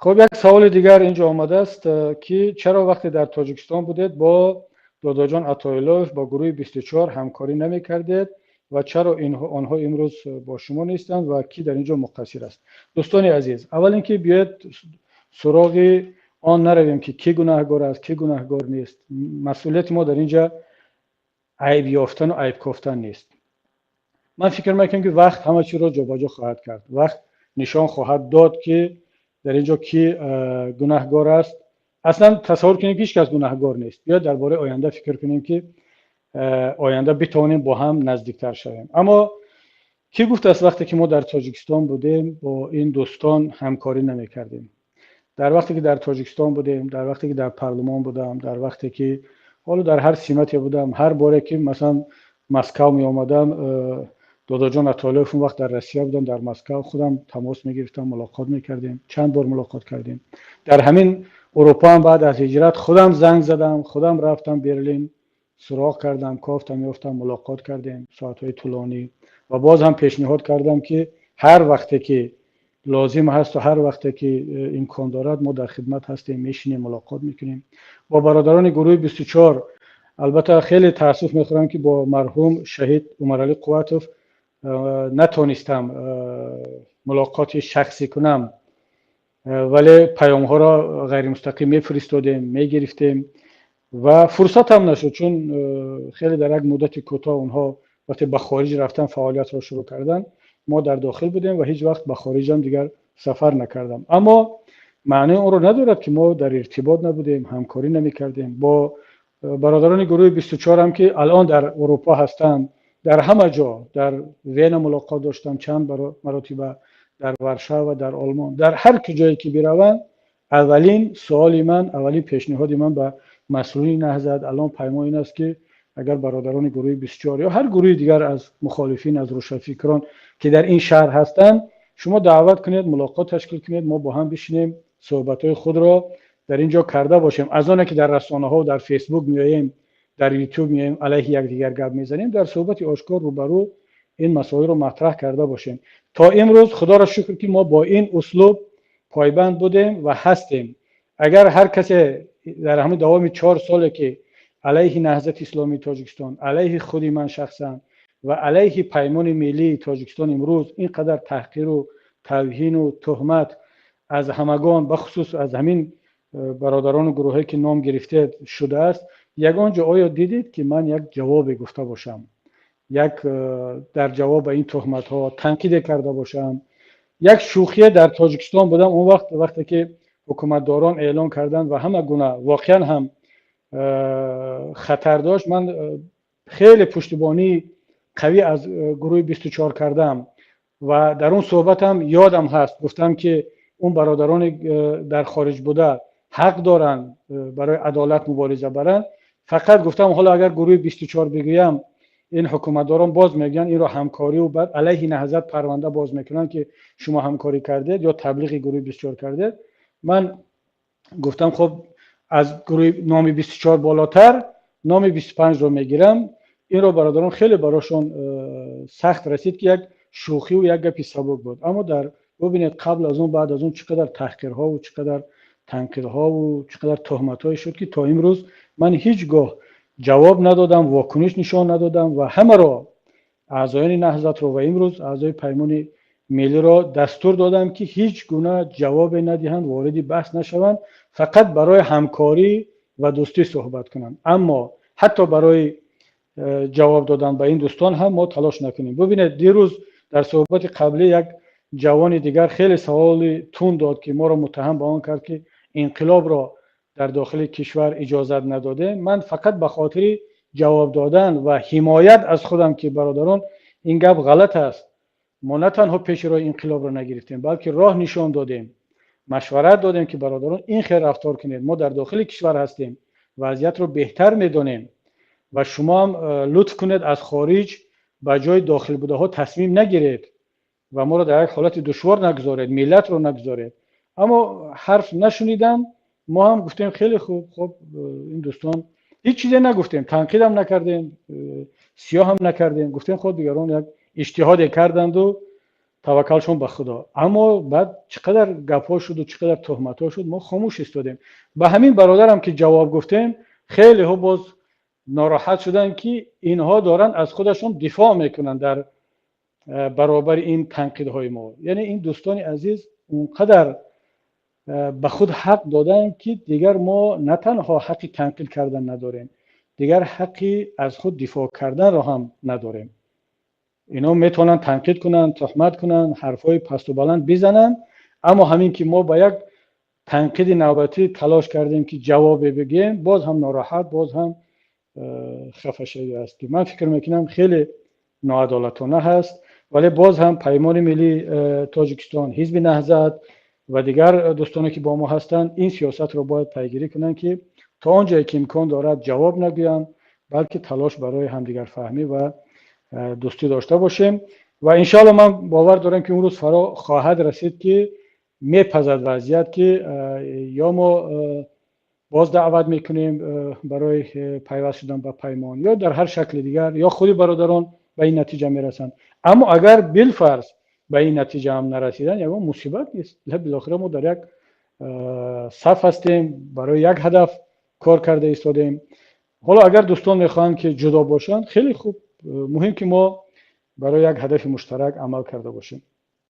خب یک سوال دیگر اینجا آمده است که چرا وقتی در تاجیکستان بودید با داداجان عطایلوف با گروه 24 همکاری نمی کردید و چرا آنها امروز با شما نیستند و کی در اینجا مقصر است؟ دوستان عزیز، اول اینکه بیاید سراغ آن نرویم که کی گناهگار است کی گناهگار نیست. مسئولیت ما در اینجا عیب یافتن و عیب کافتن نیست. من فکر میکنم که وقت همه چی را جابجا خواهد کرد. وقت نشان خواهد داد که در اینجا کی گناهگار است. اصلا تصور کنیم که هیچ کس گناهگار نیست. بیا درباره آینده فکر کنیم که آینده بتوانیم با هم نزدیکتر شویم. اما کی گفت است وقتی که ما در تاجیکستان بودیم با این دوستان همکاری نمیکردیم؟ در وقتی که در تاجیکستان بودیم، در وقتی که در پارلمان بودم، در وقتی که حالا در هر سمتی بودم، هر باره که مثلا مسکو می آمدم، داداجان عطایلوف اون وقت در روسیه بودم، در مسکو خودم تماس میگرفتم، ملاقات میکردیم، چند بار ملاقات کردیم. در همین اروپا هم بعد از هجرت خودم زنگ زدم، خودم رفتم برلین، سراغ کردم، کافتم یافتم، ملاقات کردیم ساعت‌های طولانی و باز هم پیشنهاد کردم که هر وقتی که لازم هست و هر وقتی که امکان دارد ما در خدمت هستیم، میشینیم ملاقات میکنیم. با برادران گروه 24 البته خیلی تاسف میخورم که با مرحوم شهید عمرعلی قواتوف نتونستم ملاقات شخصی کنم، ولی پیام ها را غیر مستقیم میفرستادیم، میگرفتیم و فرصت هم نشد چون خیلی در یک مدت کوتاه اونها وقتی به خارج رفتن فعالیت را شروع کردن، ما در داخل بودیم و هیچ وقت به خارج هم دیگر سفر نکردم. اما معنی اون رو ندارد که ما در ارتباط نبودیم، همکاری نمیکردیم. با برادران گروه 24 هم که الان در اروپا هستند، در همه جا، در وین ملاقات داشتم، چند مراتب در ورشو و در آلمان، در هر جایی که بروند اولین سوال من، اولین پیشنهاد من به مسئولین نهضت الان پیمان این است که اگر برادران گروه 24 یا هر گروه دیگر از مخالفین، از روشنفکران که در این شهر هستند، شما دعوت کنید، ملاقات تشکیل کنید، ما با هم بشینیم صحبت‌های خود را در اینجا کرده باشیم. از آنه که در رسانه‌ها و در فیسبوک میاییم، در یوتیوب میاییم علیه یکدیگر گپ میزنیم، در صحبت آشکار روبرو این مسائل رو مطرح کرده باشیم. تا امروز خدا را شکر که ما با این اسلوب پایبند بودیم و هستیم. اگر هر کسی در همین دوام 4 ساله که علیه نهضت اسلامی تاجیکستان، علیه خودی من شخصا و علیه پیمان ملی تاجیکستان امروز اینقدر تحقیر و توهین و تهمت از همگان، بخصوص از همین برادران و گروهی که نام گرفته شده است، یگان جا آیا دیدید که من یک جواب گفته باشم، یک در جواب این تهمت ها تنقید کرده باشم؟ یک شوخی در تاجیکستان بودم اون وقتی که حکومتداران اعلان کردند و همه گونه واقعا هم خطر داشت، من خیلی پشتیبانی قوی از گروه 24 کردم و در اون صحبتم یادم هست گفتم که اون برادران در خارج بوده حق دارن برای عدالت مبارزه برن. فقط گفتم حالا اگر گروه 24 بگویم این حکومتداران باز میگن این رو همکاری و بعد علیه نهضت پرونده باز میکنن که شما همکاری کردید یا تبلیغ گروه 24 کردید. من گفتم خب از گروه نام 24 بالاتر نام 25 رو میگیرم. این رو برادران خیلی براشون سخت رسید که یک شوخی و یک گپی سبک بود. اما در ببینید قبل از اون بعد از اون چقدر تحقیرها و چقدر تنقیدها و چقدر تهمت‌های شد که تا امروز من هیچگاه جواب ندادم، واکنش نشان ندادم و همه را اعضایان نهضت رو و امروز اعضای پیمان ملی را دستور دادم که هیچ گونه جواب ندهند، وارد بحث نشوند، فقط برای همکاری و دوستی صحبت کنند. اما حتی برای جواب دادن به این دوستان هم ما تلاش نکنیم. ببینید دیروز در صحبت قبلی یک جوان دیگر خیلی سوال تون داد که ما را متهم به آن کرد که انقلاب را در داخل کشور اجازت نداده. من فقط به خاطر جواب دادن و حمایت از خودم که برادران این گپ غلط است، ما نه تنها پیش روی انقلاب را نگرفتیم بلکه راه نشان دادیم، مشورت دادیم که برادران این خیر رفتار کنید، ما در داخل کشور هستیم، وضعیت رو بهتر میدونیم و شما هم لطف کنید از خارج به جای داخل بوده ها تصمیم نگیرید و ما رو در یک حالت دشوار نگذارید، ملت رو نگذارید. اما حرف نشنیدن. ما هم گفتیم خیلی خوب، خب این دوستان هیچ چیزی نگفتیم، تنقید هم نکردیم، سیاه هم نکردیم، گفتیم خود دیگران یک اجتهاد کردند و توکلشون به خدا. اما بعد چقدر گپ‌ها شد و چقدر تهمت‌ها شد، ما خاموش ایستادیم. به همین برادرم که جواب گفتیم، خیلی ها باز ناراحت شدن که اینها دارن از خودشون دفاع میکنن در برابر این تنقیدهای ما. یعنی این دوستان عزیز اونقدر به خود حق دادن که دیگر ما نه تنها حقی تنقید کردن نداریم، دیگر حقی از خود دفاع کردن را هم نداریم. اینا میتونن تنقید کنن، تهمت کنن، حرفای پست و بلند بزنن، اما همین که ما با یک تنقید نوبتی تلاش کردیم که جواب بگیم، باز هم ناراحت، باز هم خفه شده است. من فکر میکنم خیلی ناعدالتانه هست. ولی باز هم پیمان ملی تاجیکستان، حزب نهضت و دیگر دوستانی که با ما هستند این سیاست رو باید پیگیری کنند که تا آنجایی که امکان دارد جواب نگویند، بلکه تلاش برای همدیگر فهمی و دوستی داشته باشیم. و انشالله من باور دارم که اون روز فرا خواهد رسید که میپذد وضعیت که یا ما باز دعوت میکنیم برای پیوست شدن به پیمان، یا در هر شکل دیگر، یا خود برادران به این نتیجه میرسند. اما اگر بالفرض به این نتیجه هم نرسیدن، یا مصیبت نیست، بالاخره ما در یک صف هستیم، برای یک هدف کار کرده ایستادیم. حالا اگر دوستان میخوان که جدا باشند، خیلی خوب، مهم که ما برای یک هدف مشترک عمل کرده باشیم.